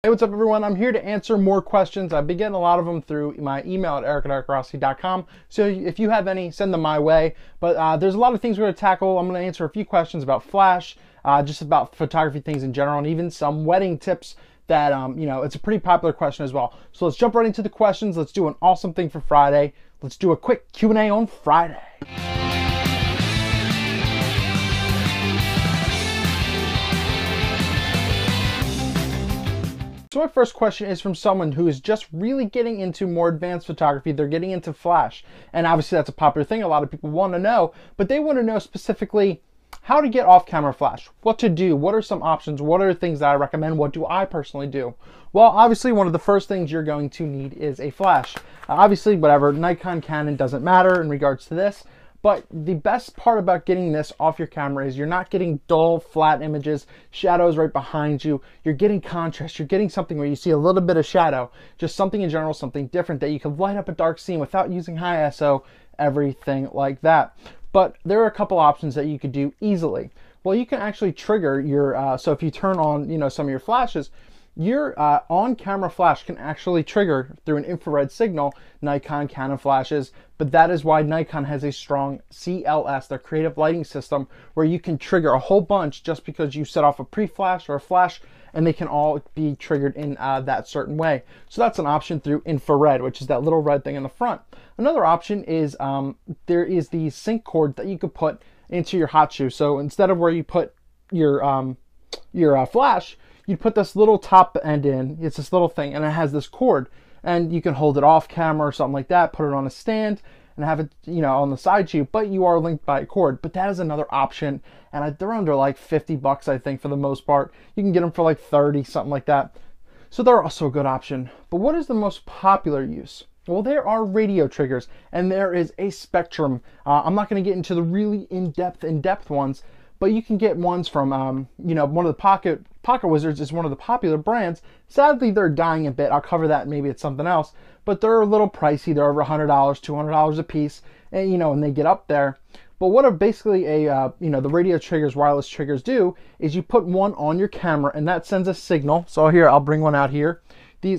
Hey, what's up everyone? I'm here to answer more questions. I've been getting a lot of them through my email at eric@ericrossi.com. So if you have any, send them my way. But there's a lot of things we're going to tackle. I'm going to answer a few questions about flash, just about photography things in general, and even some wedding tips that, it's a pretty popular question as well. So let's jump right into the questions. Let's do an awesome thing for Friday. Let's do a quick Q&A on Friday. So my first question is from someone who is just really getting into more advanced photography. They're getting into flash. And obviously that's a popular thing. A lot of people want to know, but they want to know specifically how to get off-camera flash, what to do, what are some options, what are things that I recommend, what do I personally do? Well, obviously one of the first things you're going to need is a flash. Obviously, whatever, Nikon, Canon, doesn't matter in regards to this. But the best part about getting this off your camera is you're not getting dull, flat images, shadows right behind you. You're getting contrast. You're getting something where you see a little bit of shadow, just something in general, something different that you can light up a dark scene without using high ISO, everything like that. But there are a couple options that you could do easily. Well, you can actually trigger your, so if you turn on, some of your flashes, your on-camera flash can actually trigger through an infrared signal Nikon, Canon flashes, but that is why Nikon has a strong CLS, their creative lighting system, where you can trigger a whole bunch just because you set off a pre-flash or a flash, and they can all be triggered in that certain way. So that's an option through infrared, which is that little red thing in the front. Another option is there is the sync cord that you could put into your hot shoe. So instead of where you put your flash, you put this little top end in. It's this little thing, and it has this cord, and you can hold it off camera or something like that, put it on a stand and have it, on the side shoe, but you are linked by a cord. But that is another option, and they're under like 50 bucks, I think, for the most part. You can get them for like 30, something like that. So they're also a good option. But what is the most popular use? Well, there are radio triggers, and there is a spectrum. I'm not going to get into the really in-depth ones, but you can get ones from, one of the Pocket Wizards is one of the popular brands. Sadly, they're dying a bit. I'll cover that maybe it's something else. But they're a little pricey. They're over $100, $200 a piece, and and they get up there. But what are basically the radio triggers, wireless triggers do is you put one on your camera, and that sends a signal. So here, I'll bring one out here.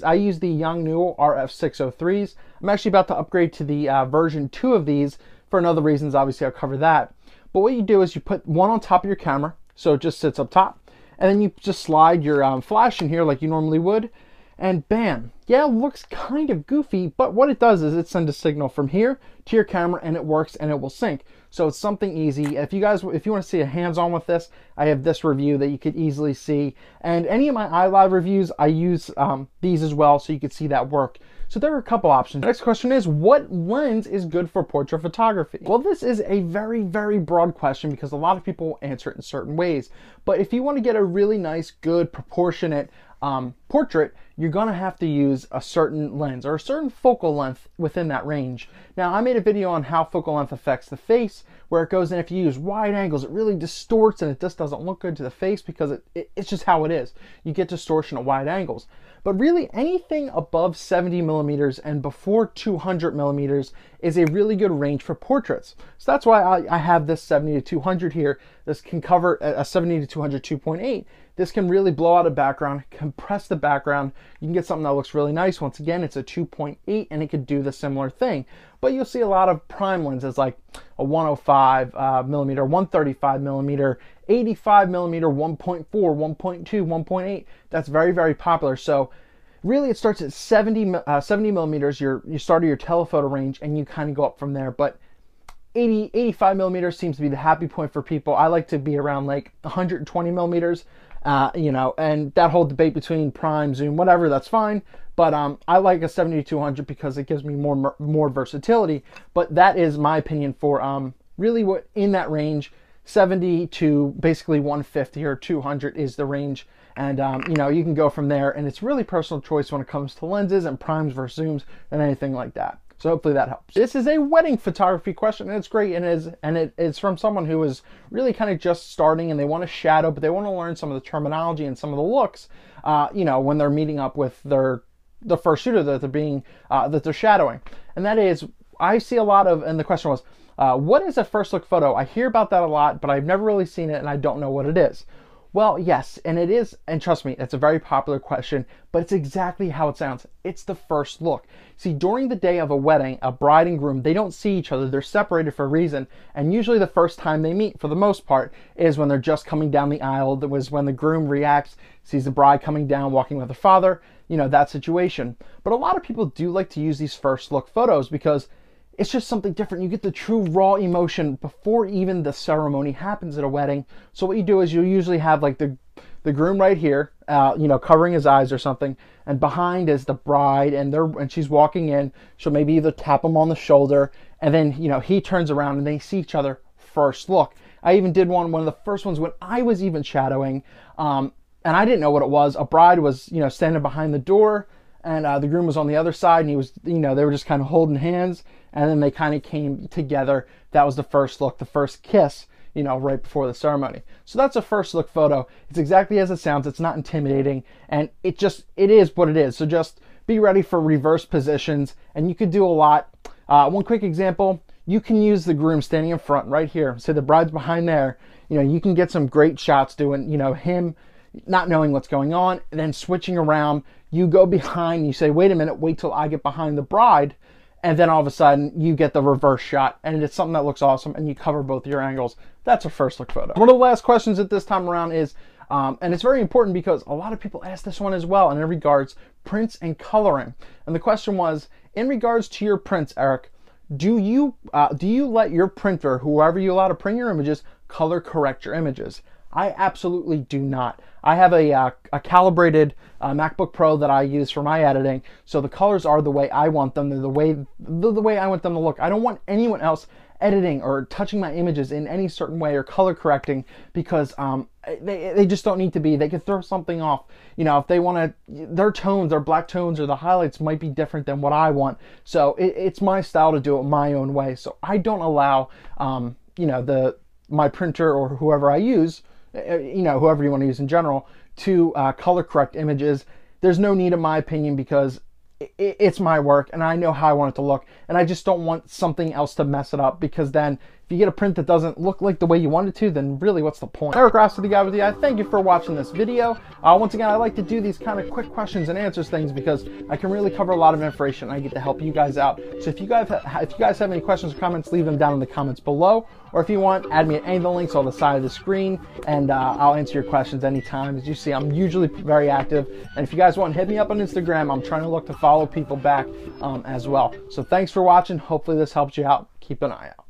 I use the Yongnuo RF603s. I'm actually about to upgrade to the version 2 of these for another reasons. Obviously, I'll cover that. But what you do is you put one on top of your camera, so it just sits up top, and then you just slide your flash in here like you normally would, and bam. Yeah, it looks kind of goofy, but what it does is it sends a signal from here to your camera, and it works, and it will sync. So it's something easy. If you want to see a hands-on with this, I have this review that you could easily see. And any of my iLive reviews, I use these as well, so you could see that work. So there are a couple options. The next question is, what lens is good for portrait photography? Well, this is a very, very broad question because a lot of people answer it in certain ways. But if you want to get a really nice, good, proportionate portrait, you're going to have to use a certain lens or a certain focal length within that range. Now, I made a video on how focal length affects the face, where it goes in if you use wide angles, it really distorts and it just doesn't look good to the face because it's just how it is. You get distortion at wide angles. But really anything above 70 millimeters and before 200 millimeters is a really good range for portraits. So that's why I have this 70 to 200 here. This can cover a 70 to 200 2.8. This can really blow out a background, compress the background. You can get something that looks really nice. Once again, it's a 2.8 and it could do the similar thing. But you'll see a lot of prime lenses like a 105 millimeter, 135 millimeter, 85 millimeter, 1.4, 1.2, 1.8. That's very, very popular. So really it starts at 70 millimeters, you start at your telephoto range, and you kind of go up from there. But 85 millimeters seems to be the happy point for people. I like to be around like 120 millimeters, and that whole debate between prime, zoom, whatever, that's fine. But I like a 70 to 200 because it gives me more versatility. But that is my opinion for really what in that range. 70 to basically 150 or 200 is the range, and you can go from there, and it's really personal choice when it comes to lenses and primes versus zooms and anything like that. So hopefully that helps. This is a wedding photography question, and it's great, and it is from someone who is really kind of just starting, and they want to shadow, but they want to learn some of the terminology and some of the looks, when they're meeting up with the first shooter that they're shadowing. And that is, I see a lot of, and the question was, what is a first look photo? I hear about that a lot, but I've never really seen it, and I don't know what it is. Well, yes, and it is, and trust me, it's a very popular question, but it's exactly how it sounds. It's the first look. See, during the day of a wedding, a bride and groom, they don't see each other. They're separated for a reason, and usually the first time they meet, for the most part, is when they're just coming down the aisle. That was when the groom reacts, sees the bride coming down, walking with her father, you know, that situation. But a lot of people do like to use these first look photos because it's just something different. You get the true raw emotion before even the ceremony happens at a wedding. So what you do is you usually have like the groom right here, you know, covering his eyes or something, and behind is the bride, and she's walking in. She'll maybe either tap him on the shoulder, and then, you know, he turns around and they see each other first look. I even did one of the first ones when I was even shadowing, and I didn't know what it was. A bride was, you know, standing behind the door, and the groom was on the other side, and he was, you know, they were just kind of holding hands, and then they kind of came together. That was the first look, the first kiss, you know, right before the ceremony. So that's a first look photo. It's exactly as it sounds. It's not intimidating, and it is what it is. So just be ready for reverse positions, and you could do a lot. One quick example, you can use the groom standing in front right here. Say the bride's behind there. You know, you can get some great shots doing, you know, him not knowing what's going on, and then switching around. You go behind, and you say, wait a minute, wait till I get behind the bride. And then all of a sudden you get the reverse shot, and it's something that looks awesome, and you cover both your angles. That's a first look photo. One of the last questions at this time around is, and it's very important because a lot of people ask this one as well, and in regards prints and coloring. And the question was, in regards to your prints, Eric, do you let your printer, whoever you allow to print your images, color correct your images? I absolutely do not. I have a calibrated MacBook Pro that I use for my editing, so the colors are the way I want them. They're the way I want them to look. I don't want anyone else editing or touching my images in any certain way or color correcting, because they just don't need to be. They could throw something off. You know, if they want to, their tones, their black tones or the highlights might be different than what I want. So it's my style to do it my own way. So I don't allow, you know, my printer or whoever I use, you know, whoever you want to use in general, to color correct images. There's no need, in my opinion, because it's my work and I know how I want it to look, and I just don't want something else to mess it up, because then if you get a print that doesn't look like the way you want it to, then really what's the point? Eric Rossi, the guy with the eye. Thank you for watching this video. Once again, I like to do these kind of quick questions and answers things because I can really cover a lot of information. I get to help you guys out. So if you guys have any questions or comments, leave them down in the comments below. Or if you want, add me at any of the links on the side of the screen, and I'll answer your questions anytime. As you see, I'm usually very active. And if you guys want, hit me up on Instagram. I'm trying to look to follow people back as well. So thanks for watching. Hopefully this helps you out. Keep an eye out.